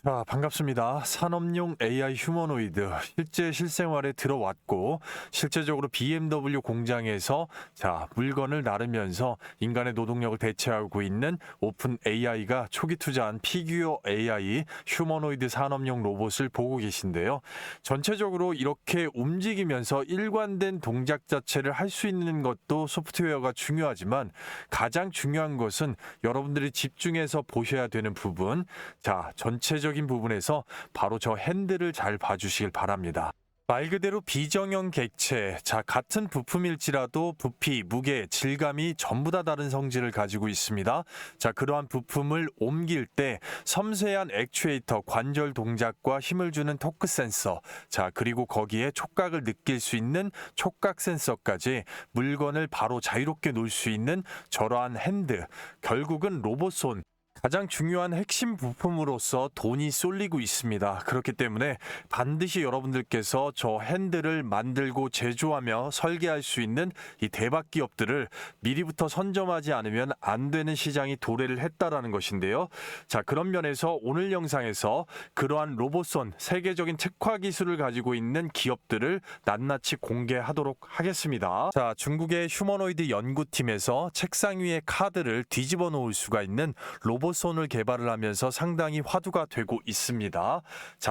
자, 반갑습니다. 산업용 AI 휴머노이드 실제 실생활에 들어왔고 실제적으로 BMW 공장에서 물건을 나르면서 인간의 노동력을 대체하고 있는 오픈 AI가 초기 투자한 피규어 AI 휴머노이드 산업용 로봇을 보고 계신데요. 전체적으로 이렇게 움직이면서 일관된 동작 자체를 할 수 있는 것도 소프트웨어가 중요하지만 가장 중요한 것은 여러분들이 집중해서 보셔야 되는 부분. 전체적인 부분에서 바로 저 핸들을 잘 봐주시길 바랍니다. 말 그대로 비정형 객체. 같은 부품일지라도 부피, 무게, 질감이 전부 다 다른 성질을 가지고 있습니다. 그러한 부품을 옮길 때 섬세한 액추에이터, 관절 동작과 힘을 주는 토크 센서, 그리고 거기에 촉각을 느낄 수 있는 촉각 센서까지 물건을 바로 자유롭게 놓을 수 있는 저러한 핸드. 결국은 로봇손. 가장 중요한 핵심 부품으로서 돈이 쏠리고 있습니다. 그렇기 때문에 반드시 여러분들께서 저 핸들을 만들고 제조하며 설계할 수 있는 이 대박 기업들을 미리부터 선점하지 않으면 안 되는 시장이 도래를 했다라는 것인데요. 그런 면에서 오늘 영상에서 그러한 로봇손 세계적인 특화 기술을 가지고 있는 기업들을 낱낱이 공개하도록 하겠습니다. 중국의 휴머노이드 연구팀에서 책상 위에 카드를 뒤집어 놓을 수가 있는 로봇손을 개발을 하면서 상당히 화두가 되고 있습니다.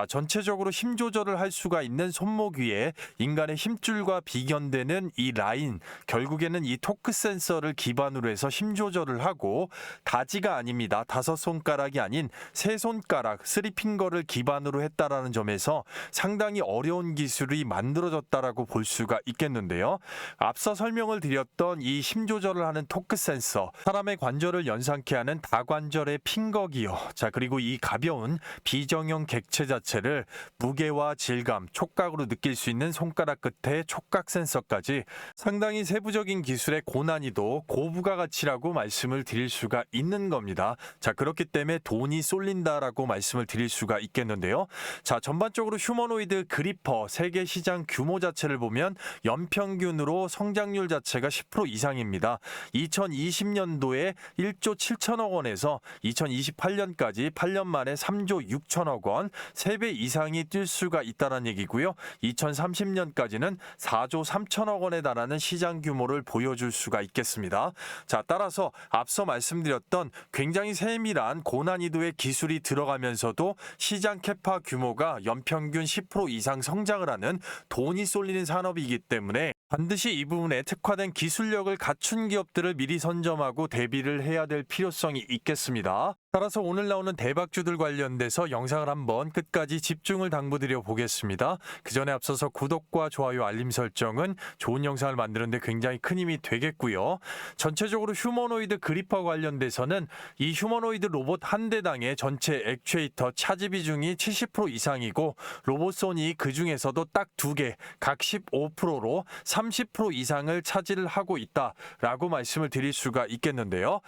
전체적으로 힘 조절을 할 수가 있는 손목 위에 인간의 힘줄과 비견되는 이 라인, 결국에는 이 토크 센서를 기반으로 해서 힘 조절을 하고 다지가 아닙니다. 5손가락이 아닌 3손가락, 3핑거를 기반으로 했다라는 점에서 상당히 어려운 기술이 만들어졌다라고 볼 수가 있겠는데요. 앞서 설명을 드렸던 이 힘 조절을 하는 토크 센서, 사람의 관절을 연상케 하는 다관절의 핑거기어, 그리고 이 가벼운 비정형 객체 자체를 무게와 질감, 촉각으로 느낄 수 있는 손가락 끝에 촉각 센서까지 상당히 세부적인 기술의 고난이도, 고부가가치라고 말씀을 드릴 수가 있는 겁니다. 그렇기 때문에 돈이 쏠린다라고 말씀을 드릴 수가 있겠는데요. 전반적으로 휴머노이드 그리퍼 세계 시장 규모 자체를 보면 연평균으로 성장률 자체가 10% 이상입니다. 2020년도에 1조 7천억 원에서 2028년까지 8년 만에 3조 6천억 원, 3배 이상이 뛸 수가 있다는 얘기고요. 2030년까지는 4조 3천억 원에 달하는 시장 규모를 보여줄 수가 있겠습니다. 따라서 앞서 말씀드렸던 굉장히 세밀한 고난이도의 기술이 들어가면서도 시장 캐파 규모가 연평균 10% 이상 성장을 하는 돈이 쏠리는 산업이기 때문에 반드시 이 부분에 특화된 기술력을 갖춘 기업들을 미리 선점하고 대비를 해야 될 필요성이 있겠습니다. 따라서 오늘 나오는 대박주들 관련돼서 영상을 한번 끝까지 집중을 당부드려 보겠습니다. 그 전에 앞서서 구독과 좋아요, 알림 설정은 좋은 영상을 만드는데 굉장히 큰 힘이 되겠고요. 전체적으로 휴머노이드 그리퍼 관련돼서는 이 휴머노이드 로봇 한 대당의 전체 액추에이터 차지 비중이 70% 이상이고 로봇손이 그 중에서도 딱 2개, 각 15%로 30% 이상을 차지를 하고 있다라고 말씀을 드릴 수가 있겠는데요.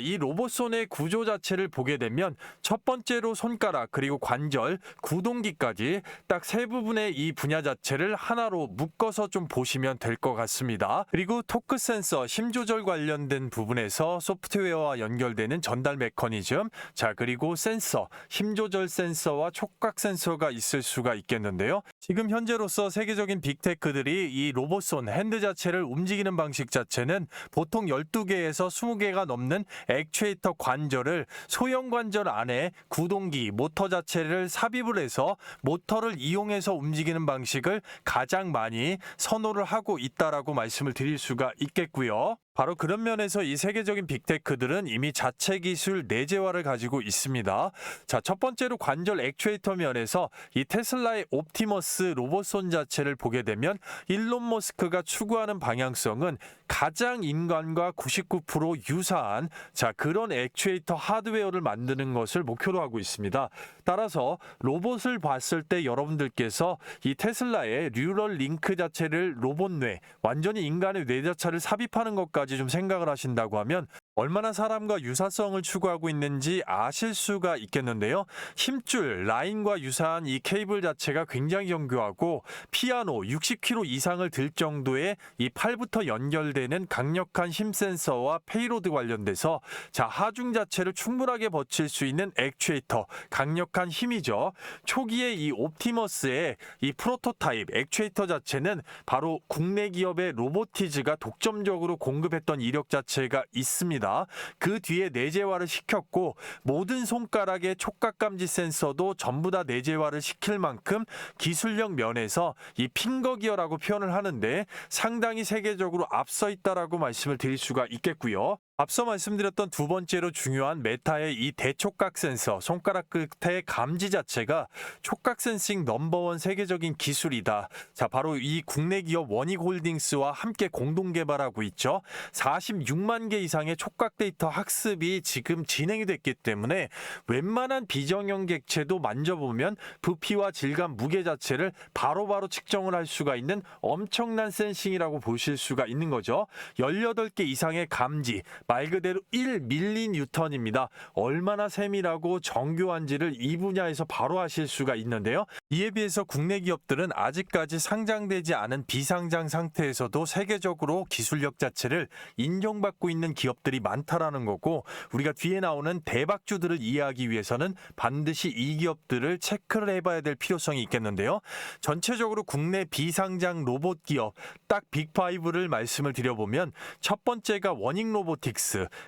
이 로봇손의 구조 자체를 보게 되면 첫 번째로 손가락 그리고 관절, 구동기까지 딱 세 부분의 이 분야 자체를 하나로 묶어서 좀 보시면 될 것 같습니다. 그리고 토크 센서, 힘 조절 관련된 부분에서 소프트웨어와 연결되는 전달 메커니즘, 그리고 센서, 힘 조절 센서와 촉각 센서가 있을 수가 있겠는데요. 지금 현재로서 세계적인 빅테크들이 이 로봇손 핸드 자체를 움직이는 방식 자체는 보통 12개에서 20개가 넘는 액추에이터 관절을 소형 관절 안에 구동기, 모터 자체를 삽입을 해서 모터를 이용해서 움직이는 방식을 가장 많이 선호를 하고 있다라고 말씀을 드릴 수가 있겠고요. 바로 그런 면에서 이 세계적인 빅테크들은 이미 자체 기술 내재화를 가지고 있습니다. 첫 번째로 관절 액추에이터 면에서 이 테슬라의 옵티머스 로봇손 자체를 보게 되면 일론 머스크가 추구하는 방향성은 가장 인간과 99% 유사한 그런 액추에이터 하드웨어를 만드는 것을 목표로 하고 있습니다. 따라서 로봇을 봤을 때 여러분들께서 이 테슬라의 뉴럴 링크 자체를 로봇 뇌, 완전히 인간의 뇌 자체를 삽입하는 것까지 좀 생각을 하신다고 하면 얼마나 사람과 유사성을 추구하고 있는지 아실 수가 있겠는데요. 힘줄, 라인과 유사한 이 케이블 자체가 굉장히 정교하고 피아노 60kg 이상을 들 정도의 이 팔부터 연결되는 강력한 힘 센서와 페이로드 관련돼서 자, 하중 자체를 충분하게 버틸 수 있는 액추에이터, 강력한 힘이죠. 초기에 이 옵티머스의 이 프로토타입 액추에이터 자체는 바로 국내 기업의 로보티즈가 독점적으로 공급했던 이력 자체가 있습니다. 그 뒤에 내재화를 시켰고 모든 손가락의 촉각 감지 센서도 전부 다 내재화를 시킬 만큼 기술력 면에서 이 핑거 기어라고 표현을 하는데 상당히 세계적으로 앞서 있다라고 말씀을 드릴 수가 있겠고요. 앞서 말씀드렸던 두 번째로 중요한 메타의 이 대촉각 센서, 손가락 끝의 감지 자체가 촉각 센싱 넘버원 세계적인 기술이다. 자, 바로 이 국내 기업 원익홀딩스와 함께 공동 개발하고 있죠. 46만 개 이상의 촉각 데이터 학습이 지금 진행이 됐기 때문에 웬만한 비정형 객체도 만져보면 부피와 질감, 무게 자체를 바로바로 측정을 할 수가 있는 엄청난 센싱이라고 보실 수가 있는 거죠. 18개 이상의 감지, 말 그대로 1mN입니다. 얼마나 세밀하고 정교한지를 이 분야에서 바로 아실 수가 있는데요. 이에 비해서 국내 기업들은 아직까지 상장되지 않은 비상장 상태에서도 세계적으로 기술력 자체를 인정받고 있는 기업들이 많다라는 거고, 우리가 뒤에 나오는 대박주들을 이해하기 위해서는 반드시 이 기업들을 체크를 해봐야 될 필요성이 있겠는데요. 전체적으로 국내 비상장 로봇 기업 딱 빅5를 말씀을 드려보면 첫 번째가 원익 로보틱스,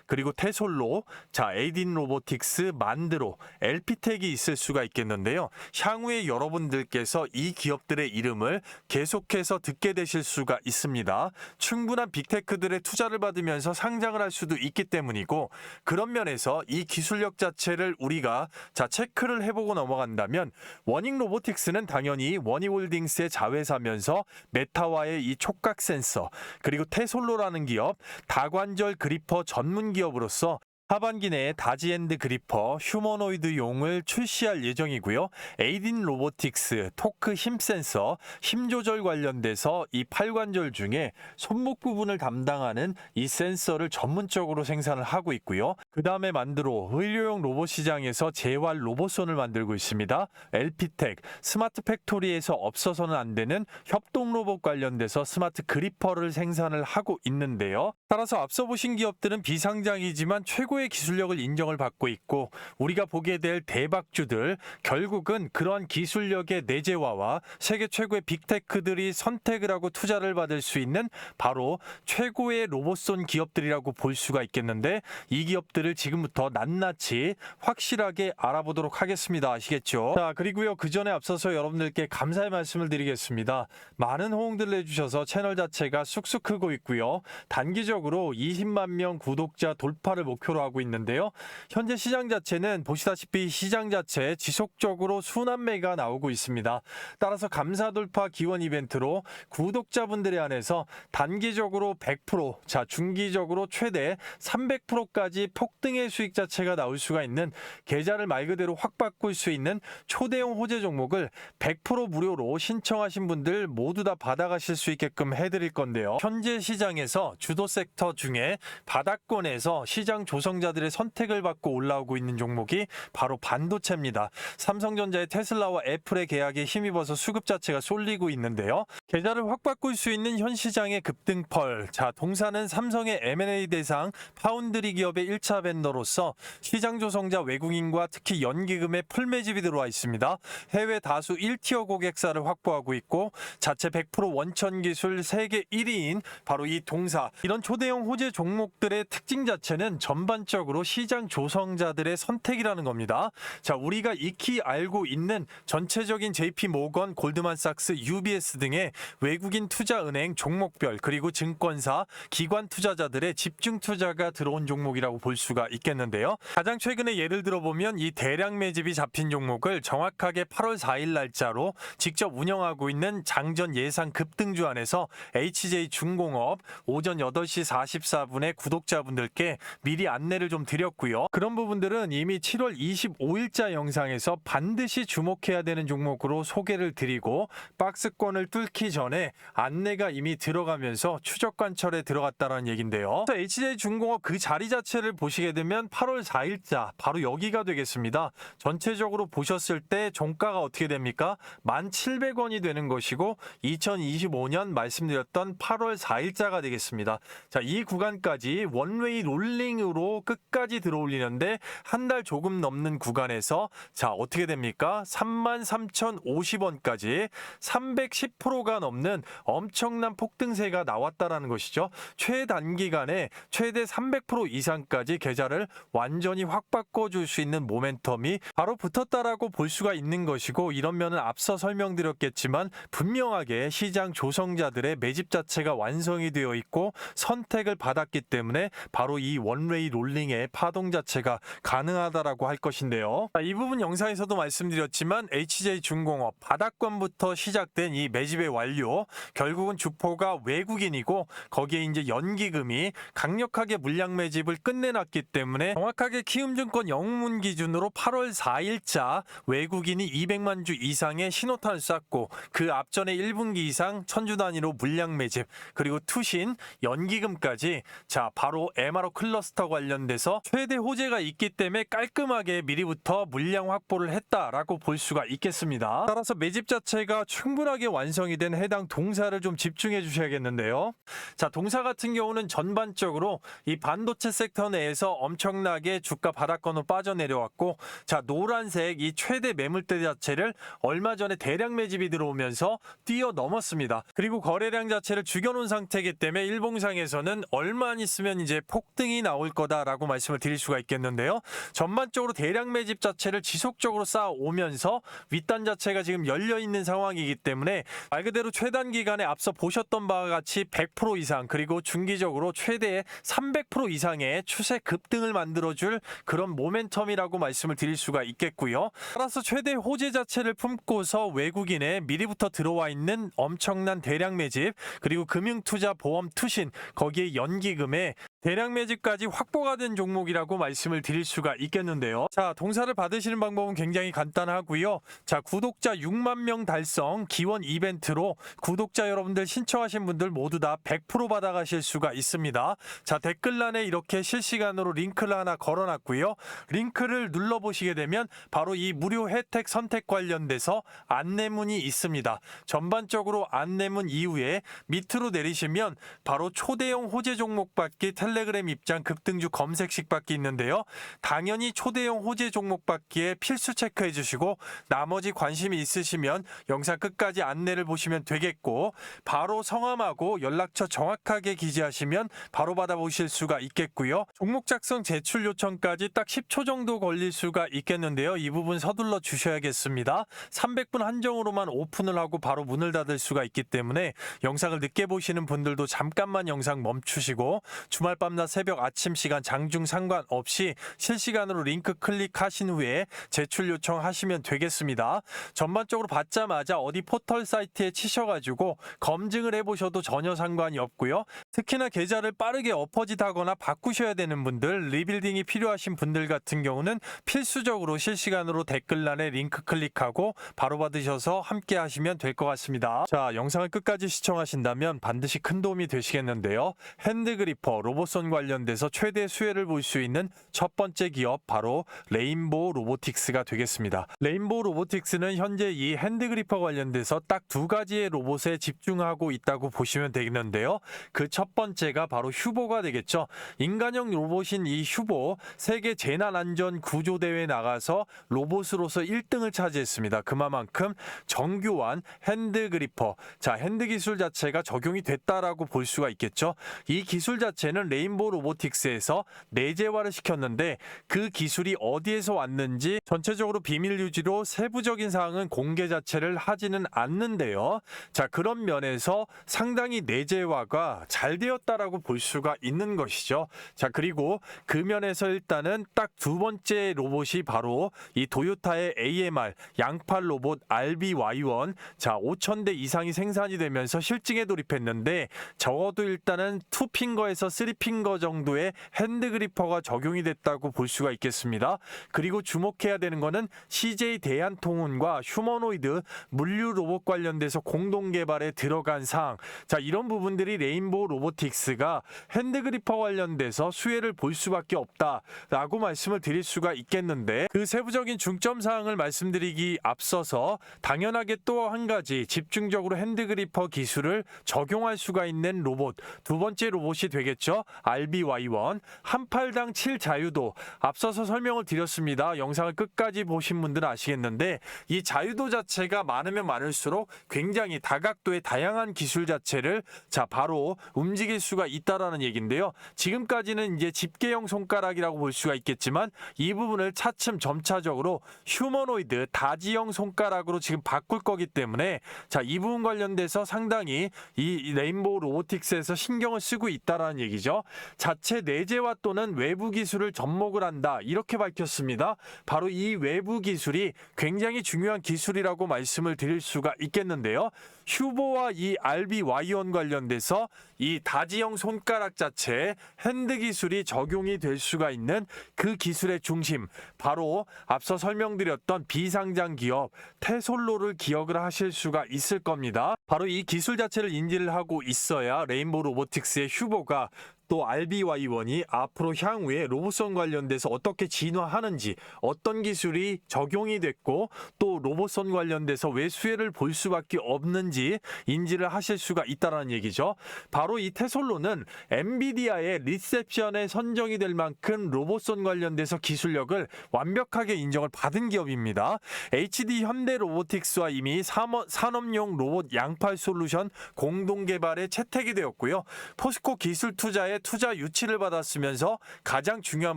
그리고 테솔로, 자, 에이딘 로보틱스, 만드로, 엘피텍이 있을 수가 있겠는데요. 향후에 여러분들께서 이 기업들의 이름을 계속해서 듣게 되실 수가 있습니다. 충분한 빅테크들의 투자를 받으면서 상장을 할 수도 있기 때문이고, 그런 면에서 이 기술력 자체를 우리가 체크를 해보고 넘어간다면 원익 로보틱스는 당연히 원익홀딩스의 자회사면서 메타와의 이 촉각 센서, 그리고 테솔로라는 기업, 다관절 그리퍼 전문 기업으로서 하반기 내에 다지엔드 그리퍼 휴머노이드용을 출시할 예정이고요. 에이딘 로보틱스 토크 힘 센서, 힘 조절 관련돼서 이 팔관절 중에 손목 부분을 담당하는 이 센서를 전문적으로 생산을 하고 있고요. 그 다음에 만드로 의료용 로봇 시장에서 재활 로봇손을 만들고 있습니다. 엘피텍 스마트 팩토리에서 없어서는 안 되는 협동 로봇 관련돼서 스마트 그리퍼를 생산을 하고 있는데요. 따라서 앞서 보신 기업들은 비상장이지만 최고의 기술력을 인정을 받고 있고, 우리가 보게 될 대박주들 결국은 그러한 기술력의 내재화와 세계 최고의 빅테크들이 선택을 하고 투자를 받을 수 있는 바로 최고의 로봇손 기업들이라고 볼 수가 있겠는데, 이 기업들을 지금부터 낱낱이 확실하게 알아보도록 하겠습니다. 아시겠죠? 자, 그리고요, 그 전에 앞서서 여러분들께 감사의 말씀을 드리겠습니다. 많은 호응들을 해주셔서 채널 자체가 쑥쑥 크고 있고요. 단기적으로 20만 명 구독자 돌파를 목표로 하고 있는데요. 현재 시장 자체는 보시다시피 시장 자체 지속적으로 순환매가 나오고 있습니다. 따라서 감사 돌파 기원 이벤트로 구독자분들에 한해서 단기적으로 100%, 자, 중기적으로 최대 300%까지 폭등의 수익 자체가 나올 수가 있는, 계좌를 말 그대로 확 바꿀 수 있는 초대형 호재 종목을 100% 무료로 신청하신 분들 모두 다 받아가실 수 있게끔 해드릴 건데요. 현재 시장에서 주도 섹터 중에 바닥권에서 시장 조성자들의 선택을 받고 올라오고 있는 종목이 바로 반도체입니다. 삼성전자의 테슬라와 애플의 계약에 힘입어서 수급 자체가 쏠리고 있는데요. 계좌를 확 바꿀 수 있는 현 시장의 급등펄. 자, 동사는 삼성의 M&A 대상 파운드리 기업의 1차 벤더로서 시장 조성자 외국인과 특히 연기금의 풀매집이 들어와 있습니다. 해외 다수 1티어 고객사를 확보하고 있고, 자체 100% 원천 기술 세계 1위인 바로 이 동사. 이런 초대형 호재 종목들의 특징 자체는 전반적으로 시장 조성자들의 선택이라는 겁니다. 자, 우리가 익히 알고 있는 전체적인 JP 모건, 골드만삭스, UBS 등의 외국인 투자은행 종목별, 그리고 증권사, 기관 투자자들의 집중 투자가 들어온 종목이라고 볼 수가 있겠는데요. 가장 최근에 예를 들어보면 이 대량 매집이 잡힌 종목을 정확하게 8월 4일 날짜로 직접 운영하고 있는 장전 예상 급등주 안에서 HJ중공업 오전 8시 44분에 구독자분들께 미리 안내를 좀 드렸고요. 그런 부분들은 이미 7월 25일자 영상에서 반드시 주목해야 되는 종목으로 소개를 드리고 박스권을 뚫기 하기 전에 안내가 이미 들어가면서 추적 관철에 들어갔다는 얘긴데요. HJ중공업 그 자리 자체를 보시게 되면 8월 4일자 바로 여기가 되겠습니다. 전체적으로 보셨을 때 종가가 어떻게 됩니까? 1,700원이 되는 것이고 2025년 말씀드렸던 8월 4일자가 되겠습니다. 자, 이 구간까지 원웨이 롤링으로 끝까지 들어올리는데 한 달 조금 넘는 구간에서 자, 어떻게 됩니까? 33,050원까지 310%가 넘는 엄청난 폭등세가 나왔다라는 것이죠. 최단기간에 최대 300% 이상까지 계좌를 완전히 확 바꿔줄 수 있는 모멘텀이 바로 붙었다라고 볼 수가 있는 것이고, 이런 면은 앞서 설명드렸겠지만 분명하게 시장 조성자들의 매집 자체가 완성이 되어 있고 선택을 받았기 때문에 바로 이 원웨이 롤링의 파동 자체가 가능하다라고 할 것인데요. 이 부분 영상에서도 말씀드렸지만 HJ중공업 바닥권부터 시작된 이 매집의 완료, 결국은 주포가 외국인이고 거기에 이제 연기금이 강력하게 물량 매집을 끝내놨기 때문에 정확하게 키움증권 영문 기준으로 8월 4일자 외국인이 200만 주 이상의 신호탄을 쐈고 그 앞전에 1분기 이상 천주 단위로 물량 매집, 그리고 투신, 연기금까지 자 바로 MRO 클러스터 관련돼서 최대 호재가 있기 때문에 깔끔하게 미리부터 물량 확보를 했다라고 볼 수가 있겠습니다. 따라서 매집 자체가 충분하게 완성이 된 해당 동사를 좀 집중해 주셔야겠는데요. 자, 동사 같은 경우는 전반적으로 이 반도체 섹터 내에서 엄청나게 주가 바닥권으로 빠져내려왔고, 자, 노란색 이 최대 매물대 자체를 얼마 전에 대량 매집이 들어오면서 뛰어넘었습니다. 그리고 거래량 자체를 죽여놓은 상태이기 때문에 일봉상에서는 얼마 안 있으면 이제 폭등이 나올 거다라고 말씀을 드릴 수가 있겠는데요. 전반적으로 대량 매집 자체를 지속적으로 쌓아오면서 윗단 자체가 지금 열려있는 상황이기 때문에 말 그대로 최단 기간에 앞서 보셨던 바와 같이 100% 이상, 그리고 중기적으로 최대 300% 이상의 추세 급등을 만들어줄 그런 모멘텀이라고 말씀을 드릴 수가 있겠고요. 따라서 최대 호재 자체를 품고서 외국인에 미리부터 들어와 있는 엄청난 대량 매집, 그리고 금융투자 보험 투신, 거기에 연기금에 대량 매집까지 확보가 된 종목이라고 말씀을 드릴 수가 있겠는데요. 자, 동사를 받으시는 방법은 굉장히 간단하고요. 자, 구독자 6만 명 달성 기원 이벤트로 구독자 여러분들 신청하신 분들 모두 다 100% 받아가실 수가 있습니다. 자, 댓글란에 이렇게 실시간으로 링크를 하나 걸어놨고요. 링크를 눌러보시게 되면 바로 이 무료 혜택 선택 관련돼서 안내문이 있습니다. 전반적으로 안내문 이후에 밑으로 내리시면 바로 초대형 호재 종목 받기 텔레그램 입장 급등주 검색식 받기 있는데요. 당연히 초대형 호재 종목 받기에 필수 체크해 주시고 나머지 관심이 있으시면 영상 끝까지 안내를 보시면 되겠고, 바로 성함하고 연락처 정확하게 기재하시면 바로 받아보실 수가 있겠고요. 종목 작성 제출 요청까지 딱 10초 정도 걸릴 수가 있겠는데요. 이 부분 서둘러 주셔야겠습니다. 300분 한정으로만 오픈을 하고 바로 문을 닫을 수가 있기 때문에 영상을 늦게 보시는 분들도 잠깐만 영상 멈추시고 주말 밤낮 새벽 아침 시간 장중 상관없이 실시간으로 링크 클릭하신 후에 제출 요청하시면 되겠습니다. 전반적으로 받자마자 어디 포털 사이트에 치셔가지고 검증을 해보셔도 전혀 상관이 없고요. 특히나 계좌를 빠르게 엎어짓하거나 바꾸셔야 되는 분들, 리빌딩이 필요하신 분들 같은 경우는 필수적으로 실시간으로 댓글란에 링크 클릭하고 바로 받으셔서 함께 하시면 될 것 같습니다. 자, 영상을 끝까지 시청하신다면 반드시 큰 도움이 되시겠는데요. 핸드그리퍼 로봇손 관련돼서 최대 수혜를 볼 수 있는 첫 번째 기업 바로 레인보우 로보틱스가 되겠습니다. 레인보우 로보틱스는 현재 이 핸드그리퍼 관련돼서 딱 두 가지의 로봇에 집중하고 있다고 보시면 되겠는데요. 그 첫 번째가 바로 휴보가 되겠죠. 인간형 로봇인 이 휴보 세계 재난안전 구조대회에 나가서 로봇으로서 1등을 차지했습니다. 그만큼 정교한 핸드그리퍼, 자, 핸드 기술 자체가 적용이 됐다라고 볼 수가 있겠죠. 이 기술 자체는 레인보우 로보틱스에서 내재화를 시켰는데 그 기술이 어디에서 왔는지 전체적으로 비밀 유지로 세부적인 사항은 공개 자체를 하지는 않는데요. 자, 그런 면에서 상당히 내재화가 잘 되었다라고 볼 수가 있는 것이죠. 자, 그리고 그 면에서 일단은 딱 두 번째 로봇이 바로 이 도요타의 AMR 양팔 로봇 RBY1, 자, 5,000대 이상이 생산이 되면서 실증에 돌입했는데 적어도 일단은 2핑거에서 3핑거 3핑거 정도의 핸드그리퍼가 적용이 됐다고 볼 수가 있겠습니다. 그리고 주목해야 되는 거는 CJ 대한통운과 휴머노이드 물류 로봇 관련돼서 공동 개발에 들어간 사항. 자, 이런 부분들이 레인보우 로보틱스가 핸드그리퍼 관련돼서 수혜를 볼 수밖에 없다라고 말씀을 드릴 수가 있겠는데, 그 세부적인 중점 사항을 말씀드리기 앞서서 당연하게 또 한 가지 집중적으로 핸드그리퍼 기술을 적용할 수가 있는 로봇, 두 번째 로봇이 되겠죠. RBY1 한 팔당 7 자유도, 앞서서 설명을 드렸습니다. 영상을 끝까지 보신 분들은 아시겠는데, 이 자유도 자체가 많으면 많을수록 굉장히 다각도의 다양한 기술 자체를 바로 움직일 수가 있다라는 얘기인데요. 지금까지는 이제 집게형 손가락이라고 볼 수가 있겠지만, 이 부분을 차츰 점차적으로 휴머노이드 다지형 손가락으로 지금 바꿀 거기 때문에 이 부분 관련돼서 상당히 이 레인보우 로보틱스에서 신경을 쓰고 있다라는 얘기죠. 자체 내재화 또는 외부 기술을 접목을 한다, 이렇게 밝혔습니다. 바로 이 외부 기술이 굉장히 중요한 기술이라고 말씀을 드릴 수가 있겠는데요. 휴보와 이 RBY1 관련돼서 이 다지형 손가락 자체에 핸드 기술이 적용이 될 수가 있는 그 기술의 중심, 바로 앞서 설명드렸던 비상장 기업 테솔로를 기억을 하실 수가 있을 겁니다. 바로 이 기술 자체를 인지를 하고 있어야 레인보우 로보틱스의 휴보가 또 RBY1이 앞으로 향후에 로봇선 관련돼서 어떻게 진화하는지, 어떤 기술이 적용이 됐고 또 로봇선 관련돼서 왜 수혜를 볼 수밖에 없는지 인지를 하실 수가 있다는 얘기죠. 바로 이 테솔로는 엔비디아의 리셉션에 선정이 될 만큼 로봇선 관련돼서 기술력을 완벽하게 인정을 받은 기업입니다. HD 현대로보틱스와 이미 산업용 로봇 양팔 솔루션 공동 개발에 채택이 되었고요. 포스코 기술 투자에 투자 유치를 받았으면서 가장 중요한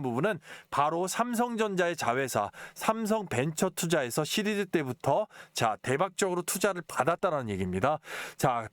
부분은 바로 삼성전자의 자회사 삼성벤처투자에서 시리즈 때부터 대박적으로 투자를 받았다는 얘기입니다.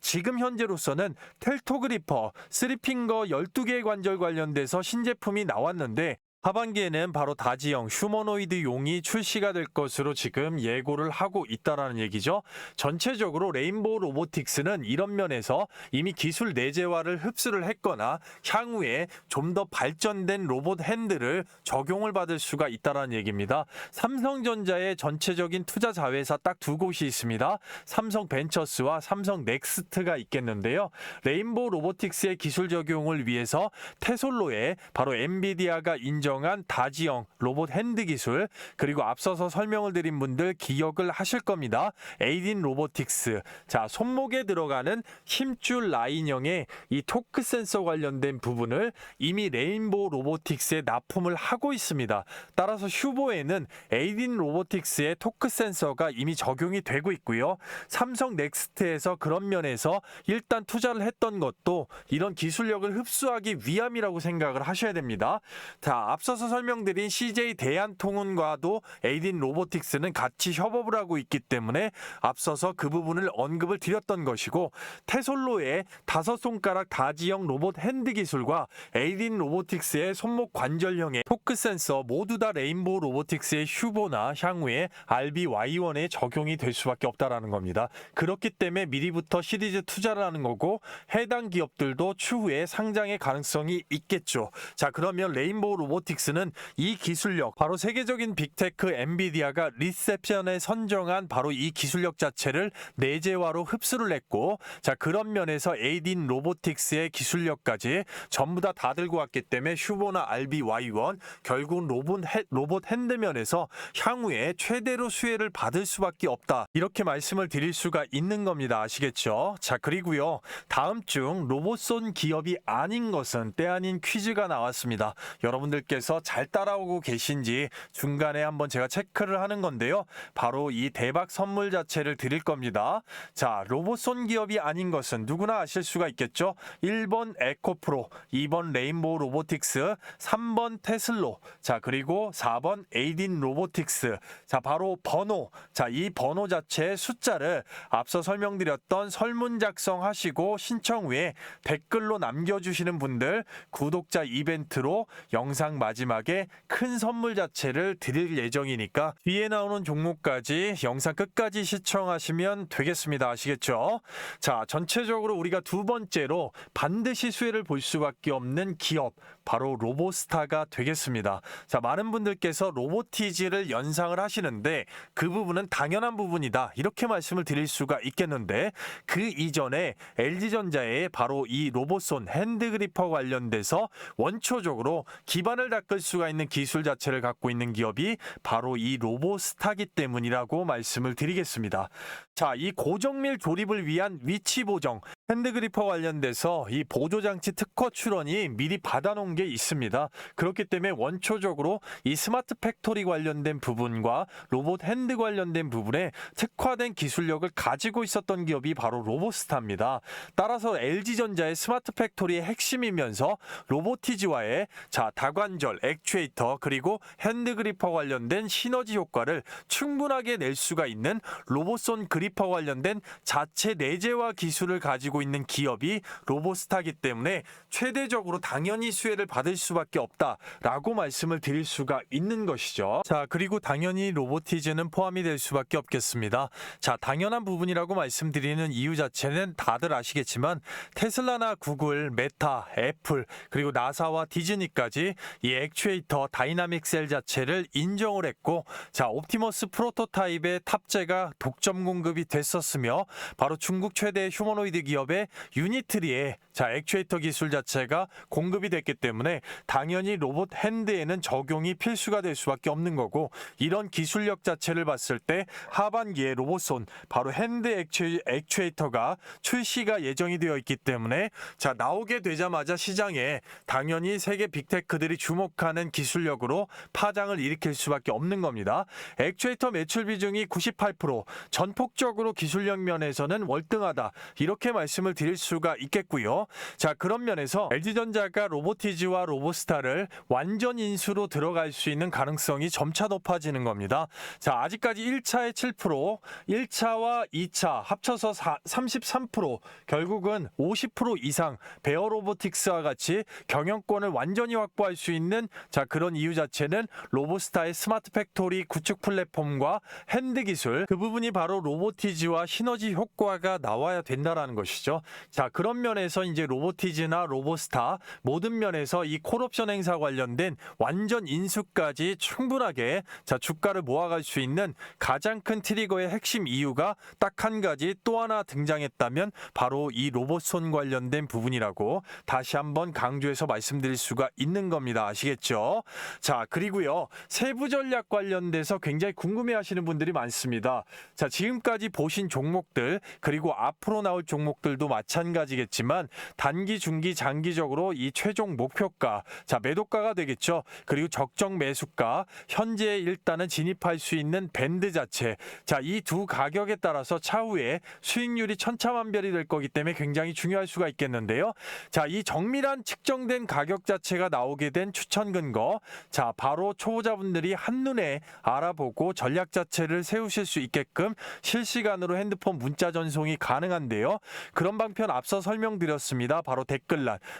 지금 현재로서는 텔토그리퍼 3핑거 12개의 관절 관련돼서 신제품이 나왔는데, 하반기에는 바로 다지형 휴머노이드용이 출시가 될 것으로 지금 예고를 하고 있다라는 얘기죠. 전체적으로 레인보우 로보틱스는 이런 면에서 이미 기술 내재화를 흡수를 했거나 향후에 좀 더 발전된 로봇 핸들을 적용을 받을 수가 있다라는 얘기입니다. 삼성전자의 전체적인 투자 자회사 딱 두 곳이 있습니다. 삼성벤처스와 삼성넥스트가 있겠는데요. 레인보우 로보틱스의 기술 적용을 위해서 테솔로에 바로 엔비디아가 인정한 다지형 로봇 핸드 기술, 그리고 앞서서 설명을 드린 분들 기억을 하실 겁니다. 에이딘 로보틱스, 손목에 들어가는 힘줄 라인형의 이 토크 센서 관련된 부분을 이미 레인보우 로보틱스에 납품을 하고 있습니다. 따라서 휴보에는 에이딘 로보틱스의 토크 센서가 이미 적용이 되고 있고요. 삼성 넥스트에서 그런 면에서 일단 투자를 했던 것도 이런 기술력을 흡수하기 위함이라고 생각을 하셔야 됩니다. 앞서서 설명드린 CJ 대한통운과도 에이딘 로보틱스는 같이 협업을 하고 있기 때문에 앞서서 그 부분을 언급을 드렸던 것이고, 테솔로의 5손가락 다지형 로봇 핸드 기술과 에이딘 로보틱스의 손목 관절형의 토크 센서 모두 다 레인보우 로보틱스의 휴보나 향후에 RBY1에 적용이 될 수밖에 없다라는 겁니다. 그렇기 때문에 미리부터 시리즈 투자를 하는 거고, 해당 기업들도 추후에 상장의 가능성이 있겠죠. 그러면 레인보우 로보틱스는 이 기술력, 바로 세계적인 빅테크 엔비디아가 리셉션에 선정한 바로 이 기술력 자체를 내재화로 흡수를 했고, 그런 면에서 에이딘 로보틱스의 기술력까지 전부 다 들고 왔기 때문에 휴보나 RBY1 결국은 로봇 핸드면에서 향후에 최대로 수혜를 받을 수밖에 없다, 이렇게 말씀을 드릴 수가 있는 겁니다. 아시겠죠? 그리고요, 다음 중 로봇손 기업이 아닌 것은 때 아닌 퀴즈가 나왔습니다. 여러분들께서 잘 따라오고 계신지 중간에 한번 제가 체크를 하는 건데요. 바로 이 대박 선물 자체를 드릴 겁니다. 로봇손 기업이 아닌 것은 누구나 아실 수가 있겠죠. 1번 에코프로, 2번 레인보우 로보틱스, 3번 테슬로, 그리고 4번 에이딘 로보틱스. 바로 번호, 이 번호 자체의 숫자를 앞서 설명드렸던 설문 작성하시고 신청 후에 댓글로 남겨주시는 분들 구독자 이벤트로 영상 마지막에 큰 선물 자체를 드릴 예정이니까 뒤에 나오는 종목까지 영상 끝까지 시청하시면 되겠습니다. 아시겠죠? 자, 전체적으로 우리가 두 번째로 반드시 수혜를 볼 수밖에 없는 기업, 바로 로보스타가 되겠습니다. 자, 많은 분들께서 로보티지를 연상을 하시는데 그 부분은 당연한 부분이다, 이렇게 말씀을 드릴 수가 있겠는데, 그 이전에 LG전자의 바로 이 로보손 핸드그리퍼 관련돼서 원초적으로 기반을 닦을 수가 있는 기술 자체를 갖고 있는 기업이 바로 이 로보스타기 때문이라고 말씀을 드리겠습니다. 자, 이 고정밀 조립을 위한 위치 보정, 핸드그리퍼 관련돼서 이 보조장치 특허 출원이 미리 받아놓은 게 있습니다. 그렇기 때문에 원초적으로 이 스마트 팩토리 관련된 부분과 로봇 핸드 관련된 부분에 특화된 기술력을 가지고 있었던 기업이 바로 로보스타입니다. 따라서 LG전자의 스마트 팩토리의 핵심이면서 로보티지와의 다관절, 액추에이터 그리고 핸드그리퍼 관련된 시너지 효과를 충분하게 낼 수가 있는 로보손 그리퍼 관련된 자체 내재화 기술을 가지고 있는 기업이 로보스타기 때문에 최대적으로 당연히 수혜를 받을 수밖에 없다라고 말씀을 드릴 수가 있는 것이죠. 자, 그리고 당연히 로보티즈는 포함이 될 수밖에 없겠습니다. 자, 당연한 부분이라고 말씀드리는 이유 자체는 다들 아시겠지만 테슬라나 구글, 메타, 애플 그리고 나사와 디즈니까지 이 액추에이터 다이나믹 셀 자체를 인정을 했고, 자, 옵티머스 프로토타입의 탑재가 독점 공급이 됐었으며 바로 중국 최대 휴머노이드 기업의 유니트리의 액추에이터 기술 자체가 공급이 됐기 때문에 당연히 로봇 핸드에는 적용이 필수가 될 수밖에 없는 거고, 이런 기술력 자체를 봤을 때 하반기에 로보손 바로 핸드 액추에이터가 출시가 예정이 되어 있기 때문에 나오게 되자마자 시장에 당연히 세계 빅테크들이 주목하는 기술력으로 파장을 일으킬 수밖에 없는 겁니다. 액추에이터 매출 비중이 98%, 전폭적으로 기술력 면에서는 월등하다, 이렇게 말씀을 드릴 수가 있겠고요. 자, 그런 면에서 LG전자가 로보티지와 로보스타를 완전 인수로 들어갈 수 있는 가능성이 점차 높아지는 겁니다. 자, 아직까지 1차에 7%, 1차와 2차 합쳐서 33%, 결국은 50% 이상 베어로보틱스와 같이 경영권을 완전히 확보할 수 있는 그런 이유 자체는 로보스타의 스마트 팩토리 구축 플랫폼과 핸드 기술, 그 부분이 바로 로보티지와 시너지 효과가 나와야 된다라는 것이죠. 자, 그런 면에서 이제 로보티즈나 로보스타 모든 면에서 이 콜옵션 행사 관련된 완전 인수까지 충분하게 주가를 모아갈 수 있는 가장 큰 트리거의 핵심 이유가 딱 한 가지 또 하나 등장했다면 바로 이 로봇손 관련된 부분이라고 다시 한번 강조해서 말씀드릴 수가 있는 겁니다. 아시겠죠? 자, 그리고요, 세부 전략 관련돼서 굉장히 궁금해하시는 분들이 많습니다. 자, 지금까지 보신 종목들 그리고 앞으로 나올 종목들도 마찬가지겠지만 단기, 중기, 장기적으로 이 최종 목표가, 매도가가 되겠죠. 그리고 적정 매수가, 현재 일단은 진입할 수 있는 밴드 자체, 이 두 가격에 따라서 차후에 수익률이 천차만별이 될 거기 때문에 굉장히 중요할 수가 있겠는데요. 자, 이 정밀한 측정된 가격 자체가 나오게 된 추천 근거, 바로 초보자분들이 한눈에 알아보고 전략 자체를 세우실 수 있게끔 실시간으로 핸드폰 문자 전송이 가능한데요. 그런 방편 앞서 설명드렸습니다. 바로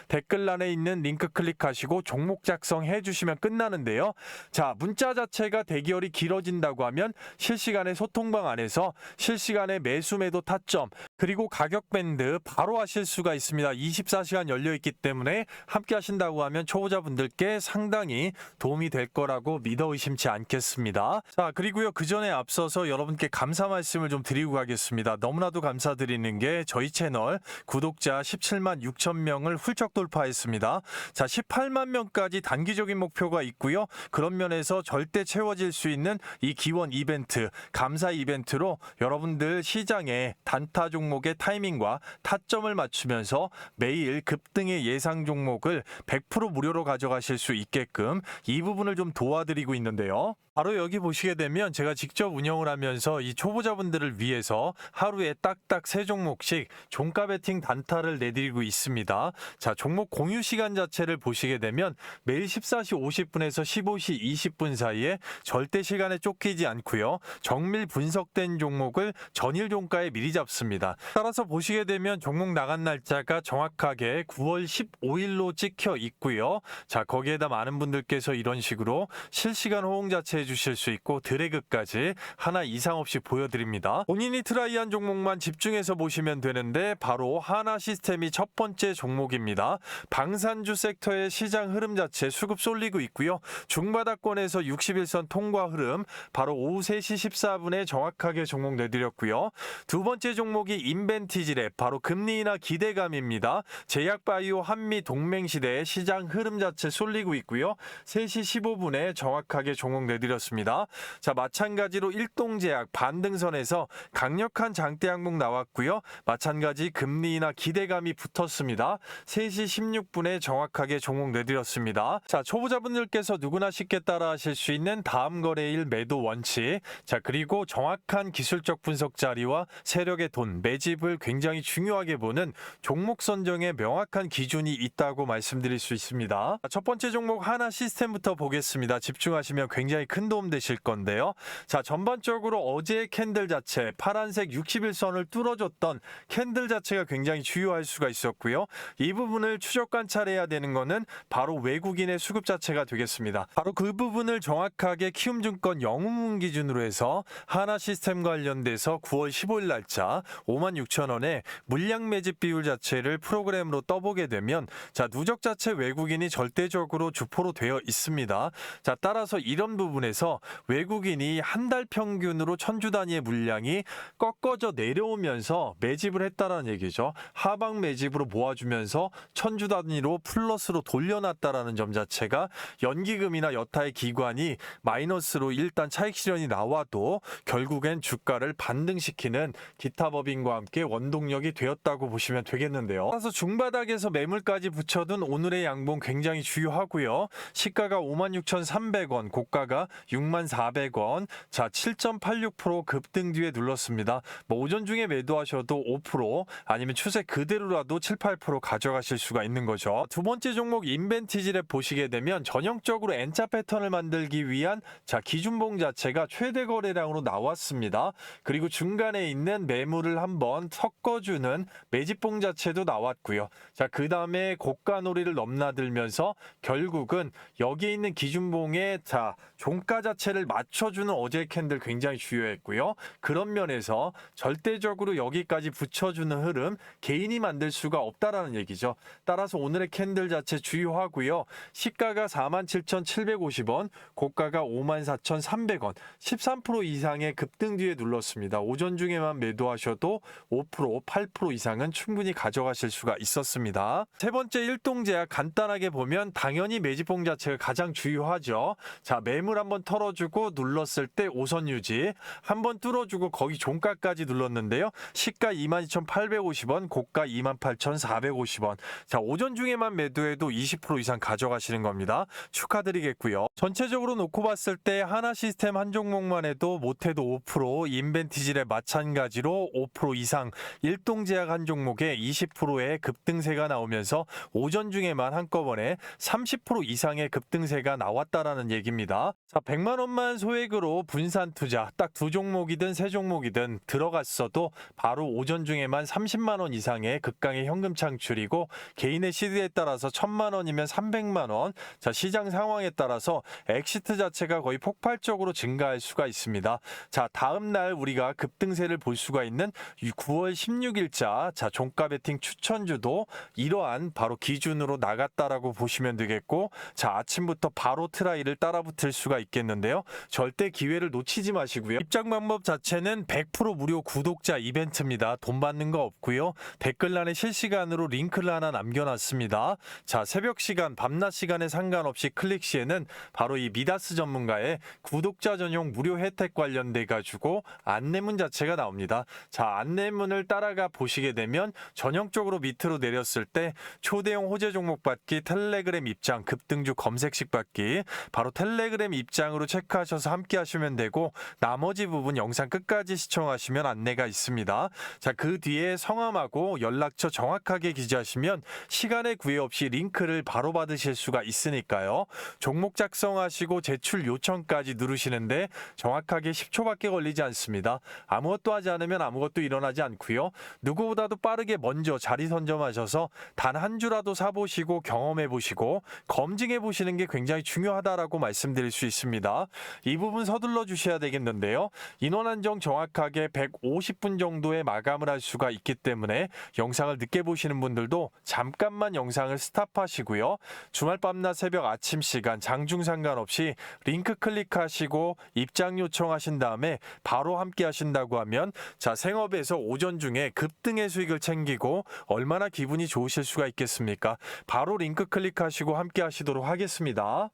댓글란에 있는 링크 클릭하시고 종목 작성해 주시면 끝나는데요. 자, 문자 자체가 대기열이 길어진다고 하면 실시간의 소통방 안에서 실시간의 매수 매도 타점 그리고 가격 밴드 바로 하실 수가 있습니다. 24시간 열려 있기 때문에 함께 하신다고 하면 초보자분들께 상당히 도움이 될 거라고 믿어 의심치 않겠습니다. 자, 그리고요, 그 전에 앞서서 여러분께 감사 말씀을 좀 드리고 가겠습니다. 너무나도 감사드리는 게 저희 채널 구독자 17만 6천 명을 훌쩍 돌파했습니다. 자, 18만 명까지 단기적인 목표가 있고요. 그런 면에서 절대 채워질 수 있는 이 기원 이벤트, 감사 이벤트로 여러분들 시장의 단타 종목의 타이밍과 타점을 맞추면서 매일 급등의 예상 종목을 100% 무료로 가져가실 수 있게끔 이 부분을 좀 도와드리고 있는데요. 바로 여기 보시게 되면 제가 직접 운영을 하면서 이 초보자분들을 위해서 하루에 딱딱 3종목씩 종가 베팅 단타를 내드리고 있습니다. 자, 종목 공유 시간 자체를 보시게 되면 매일 14시 50분에서 15시 20분 사이에 절대 시간에 쫓기지 않고요. 정밀 분석된 종목을 전일 종가에 미리 잡습니다. 따라서 보시게 되면 종목 나간 날짜가 정확하게 9월 15일로 찍혀 있고요. 자, 거기에다 많은 분들께서 이런 식으로 실시간 호응 자체해 주실 수 있고 드래그까지 하나 이상 없이 보여드립니다. 본인이 트라이한 종목만 집중해서 보시면 되는데 바로 하나시스템이 첫 번째 종목입니다. 방산주 섹터의 시장 흐름 자체 수급 쏠리고 있고요. 중바닥권에서 61선 통과 흐름 바로 오후 3시 14분에 정확하게 종목 내드렸고요. 두 번째 종목이 인벤티지랩 바로 금리 인하 기대감입니다. 제약바이오 한미 동맹시대의 시장 흐름 자체 쏠리고 있고요. 3시 15분에 정확하게 종목 내드렸습니다. 자, 마찬가지로 일동제약 반등선에서 강력한 장대 항목 나왔고요. 마찬가지 금리 인하 기대감이 붙었습니다. 3시 16분에 정확하게 종목 내드렸습니다. 자, 초보자분들께서 누구나 쉽게 따라 하실 수 있는 다음 거래일 매도 원칙. 자, 그리고 정확한 기술적 분석 자리와 세력의 돈, 매집을 굉장히 중요하게 보는 종목 선정에 명확한 기준이 있다고 말씀드릴 수 있습니다. 첫 번째 종목 하나시스템부터 보겠습니다. 집중하시면 굉장히 큰 도움 되실 건데요. 자, 전반적으로 어제의 캔들 자체 파란색 61선을 뚫어줬던 캔들 자체가 굉장히 주요할 수가 있었고요. 이 부분을 추적 관찰해야 되는 거는 바로 외국인의 수급 자체가 되겠습니다. 바로 그 부분을 정확하게 키움증권 영웅문 기준으로 해서 하나시스템 관련돼서 9월 15일 날짜 56,000원에 물량 매집 비율 자체를 프로그램으로 떠보게 되면 자, 누적 자체 외국인이 절대적으로 주포로 되어 있습니다. 자, 따라서 이런 부분에서 외국인이 한 달 평균으로 1000주 단위의 물량이 꺾어져 내려오면서 매집을 했다라는 얘기죠. 하방 매집으로 모아주면서 1000주 단위로 플러스로 돌려놨다라는 점 자체가 연기금이나 여타의 기관이 마이너스로 일단 차익 실현이 나와도 결국엔 주가를 반등시키는 기타 법인과 함께 원동력이 되었다고 보시면 되겠는데요. 따라서 중바닥에서 매물까지 붙여둔 오늘의 양봉 굉장히 주요하고요. 시가가 56,300원, 고가가 64,000원. 자, 7.86% 급등 뒤에 눌렀습니다. 오전 중에 매도하셔도 5% 아니면 추세 그대로라도 7, 8% 가져가실 수가 있는 거죠. 두 번째 종목 인벤티지랩 보시게 되면 전형적으로 N자 패턴을 만들기 위한 자, 기준봉 자체가 최대 거래량으로 나왔습니다. 그리고 중간에 있는 매물을 한번 섞어주는 매집봉 자체도 나왔고요. 자, 그 다음에 고가놀이를 넘나들면서 결국은 여기에 있는 기준봉의 자, 종가 자체를 맞춰주는 어제 캔들 굉장히 주요했고요. 그런 면에서 절대적으로 여기까지 붙여주는 흐름 개인이 만들 수가 없다라는 얘기죠. 따라서 오늘의 캔들 자체 주요하고요. 시가가 47,750원, 고가가 54,300원, 13% 이상의 급등 뒤에 눌렀습니다. 오전 중에만 매도하셔도 5%, 8% 이상은 충분히 가져가실 수가 있었습니다. 세 번째 일동제약 간단하게 보면 당연히 매집봉 자체가 가장 주요하죠. 자, 매물 한번 털어주고 눌렀을 때 5선 유지, 한번 뚫어주고 거기 종가까지 눌렀는데요. 시가 22,850원, 고가 28,450원. 자, 오전 중에만 매도해도 20% 이상 가져가시는 겁니다. 축하드리겠고요. 전체적으로 놓고 봤을 때 하나시스템 한 종목만 해도 못해도 5%, 인벤티지랩 마찬가지로 5% 이상, 일동제약 한 종목에 20%의 급등세가 나오면서 오전 중에만 한꺼번에 30% 이상의 급등세가 나왔다라는 얘기입니다. 자, 100만 원만 소액으로 분산 투자 딱 두 종목이든 세 종목이든 들어갔어도 바로 오전 중에만 30만 원 이상의 극강의 현금 창출이고 개인의 시드에 따라서 1000만 원이면 300만 원. 자, 시장 상황에 따라서 엑시트 자체가 거의 폭발적으로 증가할 수가 있습니다. 자, 다음 날 우리가 급등세를 볼 수가 있는 9월 16일자 자, 종가 베팅 추천주도 이러한 바로 기준으로 나갔다라고 보시면 되겠고, 자, 아침부터 바로 트라이를 따라붙을 수가 있겠는데요. 절대 기회를 놓치지 마시고요. 입장 방법 자체는 100% 무료 구독자 이벤트입니다. 돈 받는 거 없고요. 댓글란에 실시간으로 링크를 하나 남겨놨습니다. 자, 새벽 시간, 밤낮 시간에 상관없이 클릭 시에는 바로 이 미다스 전문가의 구독자 전용 무료 혜택 관련돼 가지고 안내문 자체가 나옵니다. 자, 안내문을 따라가 보시게 되면 전형적으로 밑으로 내렸을 때 초대형 호재 종목 받기, 텔레그램 입장, 급등주 검색식 받기, 바로 텔레그램 입장으로 체크하셔서 함께 하시면 되고 나머지 부분 영상 끝까지 시청하시면 안내가 있습니다. 자, 그 뒤에 성함하고 연락처 정확하게 기재하시면 시간에 구애 없이 링크를 바로 받으실 수가 있으니까요. 종목 작성하시고 제출 요청까지 누르시는데 정확하게 10초밖에 걸리지 않습니다. 아무것도 하지 않으면 아무것도 일어나지 일어나지 않고요. 누구보다도 빠르게 먼저 자리 선점하셔서 단 한 주라도 사보시고 경험해보시고 검증해보시는 게 굉장히 중요하다라고 말씀드릴 수 있습니다. 이 부분 서둘러 주셔야 되겠는데요. 인원 한정 정확하게 150분 정도에 마감을 할 수가 있기 때문에 영상을 늦게 보시는 분들도 잠깐만 영상을 스탑하시고요. 주말 밤낮 새벽 아침 시간 장중 상관없이 링크 클릭하시고 입장 요청하신 다음에 바로 함께 하신다고 하면 자, 생업에서 오전 중에 급등의 수익을 챙기고 얼마나 기분이 좋으실 수가 있겠습니까? 바로 링크 클릭하시고 함께 하시도록 하겠습니다.